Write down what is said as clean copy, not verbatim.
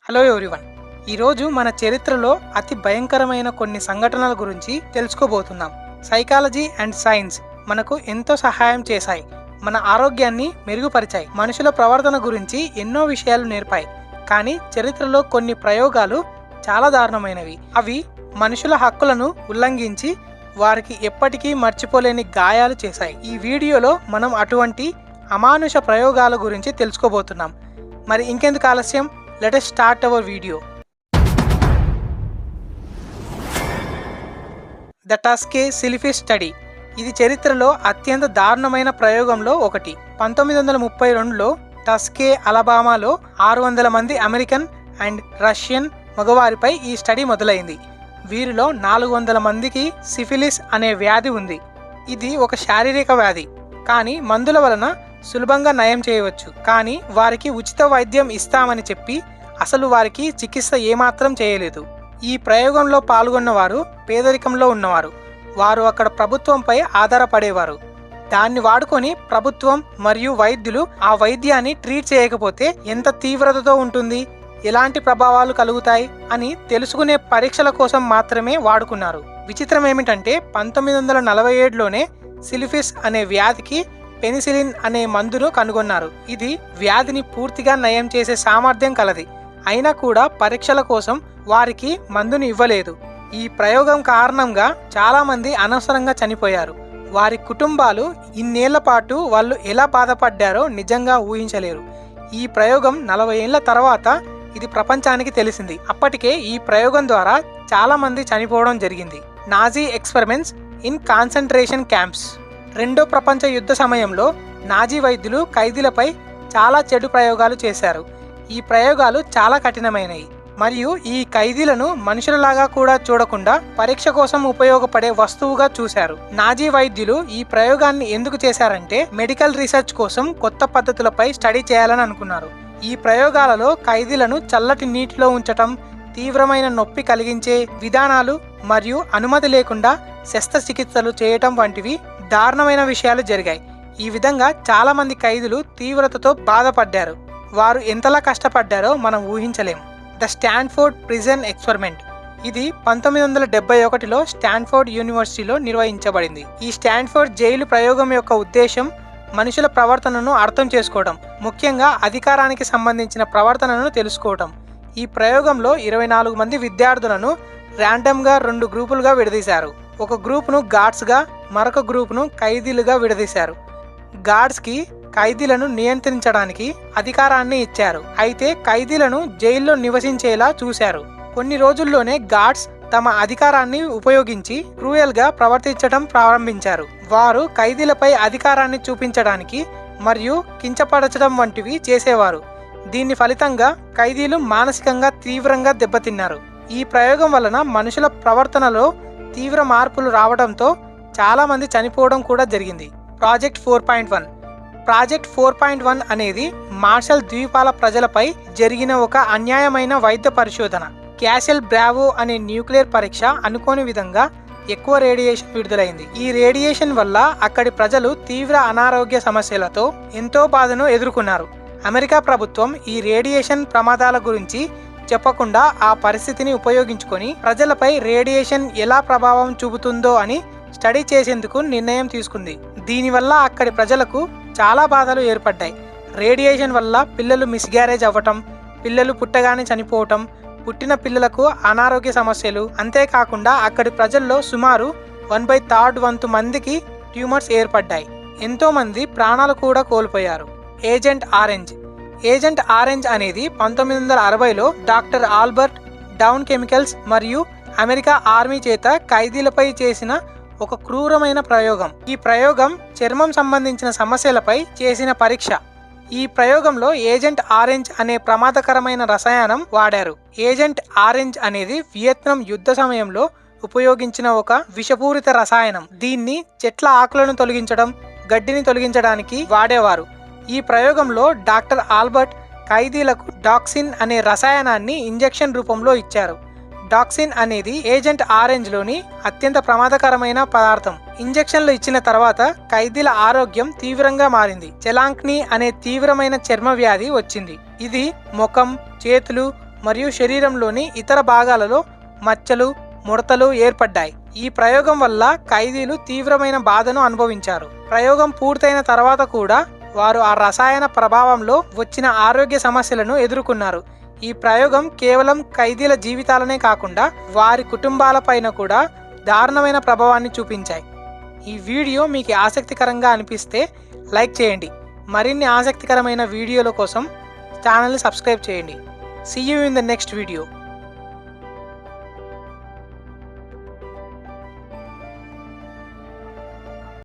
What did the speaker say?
Hello everyone. ఈరోజు మన చరిత్రలో అతి భయంకరమైన కొన్ని సంఘటనల గురించి తెలుసుకోబోతున్నాం. సైకాలజీ అండ్ సైన్స్ మనకు ఎంతో సహాయం చేశాయి, మన ఆరోగ్యాన్ని మెరుగుపరిచాయి, మనుషుల ప్రవర్తన గురించి ఎన్నో విషయాలు నేర్పాయి. కానీ చరిత్రలో కొన్ని ప్రయోగాలు చాలా దారుణమైనవి. అవి మనుషుల హక్కులను ఉల్లంఘించి వారికి ఎప్పటికీ మర్చిపోలేని గాయాలు చేశాయి. ఈ వీడియోలో మనం అటువంటి అమానుష ప్రయోగాల గురించి తెలుసుకోబోతున్నాం. మరి ఇంకెందుకు ఆలస్యం, let us start our video. The Tuskegee syphilis study. ఇది చరిత్రలో అత్యంత దారుణమైన ప్రయోగంలో ఒకటి. 1932లో టస్కే అలబామాలో 600 మంది అమెరికన్ అండ్ రష్యన్ మగవారిపై ఈ స్టడీ మొదలైంది. వీరిలో 400 మందికి సిఫిలిస్ అనే వ్యాధి ఉంది. ఇది ఒక శారీరక వ్యాధి, కానీ మందుల వలన సులభంగా నయం చేయవచ్చు. కానీ వారికి ఉచిత వైద్యం ఇస్తామని చెప్పి అసలు వారికి చికిత్స ఏమాత్రం చేయలేదు. ఈ ప్రయోగంలో పాల్గొన్నవారు పేదరికంలో ఉన్నవారు. వారు అక్కడ ప్రభుత్వంపై ఆధారపడేవారు. దాన్ని వాడుకొని ప్రభుత్వం మరియు వైద్యులు ఆ వైద్యాన్ని ట్రీట్ చేయకపోతే ఎంత తీవ్రతతో ఉంటుంది, ఎలాంటి ప్రభావాలు కలుగుతాయి అని తెలుసుకునే పరీక్షల కోసం మాత్రమే వాడుకున్నారు. విచిత్రం ఏమిటంటే 1947లోనే సిలిఫిస్ అనే వ్యాధికి పెనిసిలిన్ అనే మందును కనుగొన్నారు. ఇది వ్యాధిని పూర్తిగా నయం చేసే సామర్థ్యం కలది. అయినా కూడా పరీక్షల కోసం వారికి మందుని ఇవ్వలేదు. ఈ ప్రయోగం కారణంగా చాలా మంది అనవసరంగా చనిపోయారు. వారి కుటుంబాలు ఇన్నేళ్ల పాటు వాళ్ళు ఎలా బాధపడ్డారో నిజంగా ఊహించలేరు. ఈ ప్రయోగం 40 ఏళ్ల తర్వాత ఇది ప్రపంచానికి తెలిసింది. అప్పటికే ఈ ప్రయోగం ద్వారా చాలా మంది చనిపోవడం జరిగింది. Nazi experiments in concentration camps. రెండో ప్రపంచ యుద్ధ సమయంలో నాజీ వైద్యులు ఖైదీలపై చాలా చెడు ప్రయోగాలు చేశారు. ఈ ప్రయోగాలు చాలా కఠినమైనవి మరియు ఈ ఖైదీలను మనుషులలాగా కూడా చూడకుండా పరీక్ష కోసం ఉపయోగపడే వస్తువుగా చూశారు. నాజీ వైద్యులు ఈ ప్రయోగాన్ని ఎందుకు చేశారంటే మెడికల్ రీసెర్చ్ కోసం కొత్త పద్ధతులపై స్టడీ చేయాలని అనుకున్నారు. ఈ ప్రయోగాలలో ఖైదీలను చల్లటి నీటిలో ఉంచటం, తీవ్రమైన నొప్పి కలిగించే విధానాలు మరియు అనుమతి లేకుండా శస్త్రచికిత్సలు చేయటం వంటివి దారుణమైన విషయాలు జరిగాయి. ఈ విధంగా చాలా మంది ఖైదీలు తీవ్రతతో బాధపడ్డారు. వారు ఎంతలా కష్టపడ్డారో మనం ఊహించలేం. The Stanford prison experiment. ఇది 1971లో స్టాన్ఫోర్డ్ యూనివర్సిటీలో నిర్వహించబడింది. ఈ స్టాన్ఫోర్డ్ జైలు ప్రయోగం యొక్క ఉద్దేశం మనుషుల ప్రవర్తనను అర్థం చేసుకోవడం, ముఖ్యంగా అధికారానికి సంబంధించిన ప్రవర్తనను తెలుసుకోవడం. ఈ ప్రయోగంలో 24 మంది విద్యార్థులను ర్యాండమ్గా 2 గ్రూపులుగా విడదీశారు. ఒక గ్రూపును గార్డ్స్గా, మరొక గ్రూపును ఖైదీలుగా విడదీశారు. గార్డ్స్కి ఖైదీలను నియంత్రించడానికి అధికారాన్ని ఇచ్చారు. అయితే ఖైదీలను జైల్లో నివసించేలా చూశారు. కొన్ని రోజుల్లోనే గార్డ్స్ తమ అధికారాన్ని ఉపయోగించి క్రూయల్గా ప్రవర్తించడం ప్రారంభించారు. వారు ఖైదీలపై అధికారాన్ని చూపించడానికి మరియు కించపరచడం వంటివి చేసేవారు. దీని ఫలితంగా ఖైదీలు మానసికంగా తీవ్రంగా దెబ్బతిన్నారు. ఈ ప్రయోగం వలన మనుషుల ప్రవర్తనలో తీవ్ర మార్పులు రావడంతో చాలా మంది చనిపోవడం కూడా జరిగింది. ప్రాజెక్ట్ 4.1. ప్రాజెక్ట్ 4.1 అనేది మార్షల్ ద్వీపాల ప్రజలపై జరిగిన ఒక అన్యాయమైన వైద్య పరిశోధన. క్యాసెల్ బ్రావో అనే న్యూక్లియర్ పరీక్ష అనుకోని విధంగా ఎక్కువ రేడియేషన్ విడుదలైంది. ఈ రేడియేషన్ వల్ల అక్కడి ప్రజలు తీవ్ర అనారోగ్య సమస్యలతో ఎంతో బాధను ఎదుర్కొన్నారు. అమెరికా ప్రభుత్వం ఈ రేడియేషన్ ప్రమాదాల గురించి చెప్పకుండా ఆ పరిస్థితిని ఉపయోగించుకొని ప్రజలపై రేడియేషన్ ఎలా ప్రభావం చూపుతుందో అని స్టడీ చేసేందుకు నిర్ణయం తీసుకుంది. దీనివల్ల అక్కడి ప్రజలకు చాలా బాధలు ఏర్పడ్డాయి. రేడియేషన్ వల్ల పిల్లలు మిస్గ్యారేజ్ అవ్వటం, పిల్లలు పుట్టగానే చనిపోవటం, పుట్టిన పిల్లలకు అనారోగ్య సమస్యలు, అంతేకాకుండా అక్కడి ప్రజల్లో సుమారు 1/3 వంతు మందికి ట్యూమర్స్ ఏర్పడ్డాయి. ఎంతో మంది ప్రాణాలు కూడా కోల్పోయారు. Agent orange. ఏజెంట్ ఆరెంజ్ అనేది 1960లో డాక్టర్ ఆల్బర్ట్ డౌన్ కెమికల్స్ మరియు అమెరికా ఆర్మీ చేత ఖైదీలపై చేసిన ఒక క్రూరమైన ప్రయోగం. ఈ ప్రయోగం చర్మం సంబంధించిన సమస్యలపై చేసిన పరీక్ష. ఈ ప్రయోగంలో ఏజెంట్ ఆరెంజ్ అనే ప్రమాదకరమైన రసాయనం వాడారు. ఏజెంట్ ఆరెంజ్ అనేది వియత్నాం యుద్ధ సమయంలో ఉపయోగించిన ఒక విషపూరిత రసాయనం. దీన్ని చెట్ల ఆకులను తొలగించడం, గడ్డిని తొలగించడానికి వాడేవారు. ఈ ప్రయోగంలో డాక్టర్ ఆల్బర్ట్ ఖైదీలకు డాక్సిన్ అనే రసాయనాన్ని ఇంజెక్షన్ రూపంలో ఇచ్చారు. డాక్సిన్ అనేది ఏజెంట్ ఆరెంజ్లోని అత్యంత ప్రమాదకరమైన పదార్థం. ఇంజెక్షన్లు ఇచ్చిన తర్వాత ఖైదీల ఆరోగ్యం తీవ్రంగా మారింది. చెలాంక్ని అనే తీవ్రమైన చర్మ వ్యాధి వచ్చింది. ఇది ముఖం, చేతులు మరియు శరీరంలోని ఇతర భాగాలలో మచ్చలు, ముడతలు ఏర్పడ్డాయి. ఈ ప్రయోగం వల్ల ఖైదీలు తీవ్రమైన బాధను అనుభవించారు. ప్రయోగం పూర్తయిన తర్వాత కూడా వారు ఆ రసాయన ప్రభావంలో వచ్చిన ఆరోగ్య సమస్యలను ఎదుర్కొన్నారు. ఈ ప్రయోగం కేవలం ఖైదీల జీవితాలనే కాకుండా వారి కుటుంబాలపైన కూడా దారుణమైన ప్రభావాన్ని చూపించాయి. ఈ వీడియో మీకు ఆసక్తికరంగా అనిపిస్తే లైక్ చేయండి. మరిన్ని ఆసక్తికరమైన వీడియోల కోసం ఛానల్ని సబ్స్క్రైబ్ చేయండి. See you in the next video.